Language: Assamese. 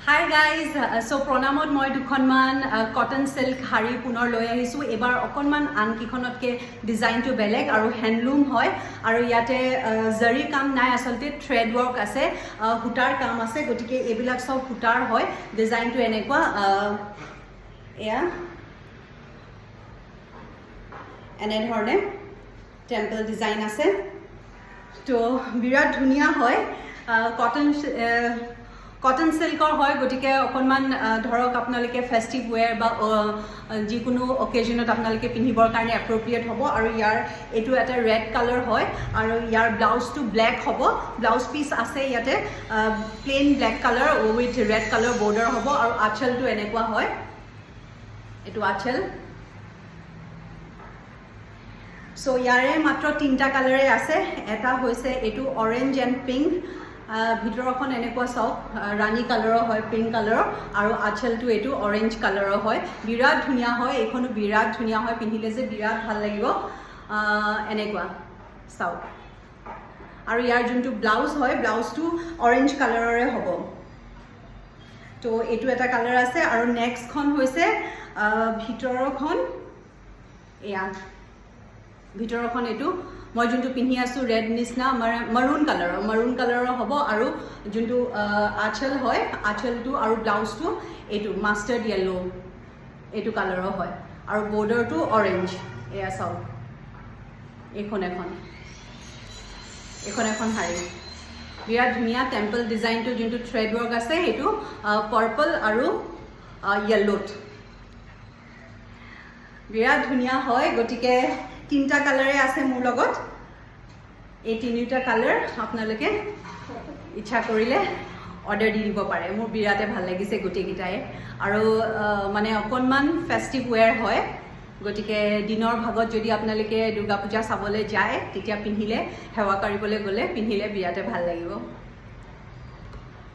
Hi guys, so pronamot moi dukhanman cotton silk hari punor loi ahisu ebar okonman an kikhonotke design to beleg aru handloom hoy aru yate zari kam nai asolte thread work ase hutar kam ase gotike ebilak sob hutar hoy design to enekwa ene dhorne temple design ase to birat dhunia hoy cotton silk hoy gotike okonman dhorok apnalike festive wear ba jikunu occasion ot apnalike pinhibor karone appropriate hobo aru yar etu eta red color hoy aru yar blouse to black hobo blouse piece ase yate plain black color with red color border hobo aru achal to enekwa hoy etu achal so yare matro tinta color e ase eta hoise etu orange and pink ভিতৰখন এনেকুৱা সব ৰাণী কালাৰৰ হয় পিংক কালাৰৰ আৰু আঁচলটো এটো অৰেঞ্জ কালাৰৰ হয় বিৰাট ধুনিয়া হয় এখনো বিৰাট ধুনিয়া হয় পিন্ধিলে যে বিৰাট ভাল লাগিব এনেকুৱা সাউ আৰু ইয়াৰ যোনটো ব্লাউজ হয় ব্লাউজটো অৰেঞ্জ কালাৰৰে হ'ব তো এটো এটা কালাৰ আছে আৰু নেক্সট খন হৈছে ভিতৰখন এয়া ভিতৰখন এটো মই যোনটো পিন্ধি আছো ৰেড নিছনা মাৰুন কালাৰৰ হ'ব আৰু যোনটো আঁচল হয় আঁচলটো আৰু ব্লাউজটো এটো মাষ্টাৰ্ড ইয়েলো এটো কালাৰৰ হয় আৰু বৰ্ডাৰটো অৰেঞ্জ এয়া চাও এখন হাৰি বিৰাট ধুনিয়া টেম্পল ডিজাইনটো যোনটো থ্ৰেড ৱৰ্ক আছে এটো পাৰ্পল আৰু ইয়েলোত বিৰাট ধুনিয়া হয় গটিকে তিনটা কালাৰে আছে মোৰ লগত এই তিনিটা কালাৰ আপোনালোকে ইচ্ছা কৰিলে অৰ্ডাৰ দি দিব পাৰে মোৰ বিৰাটে ভাল লাগিছে গটি গিটাই আৰু মানে অকনমান ফেষ্টিভ ওয়্যাৰ হয় গটিকে দিনৰ ভাগত যদি আপোনালোকে দুৰ্গা পূজা চাবলৈ যায় তেতিয়া পিন্ধিলে সেৱা কৰিবলৈ গ'লে পিন্ধিলে বিৰাটে ভাল লাগিব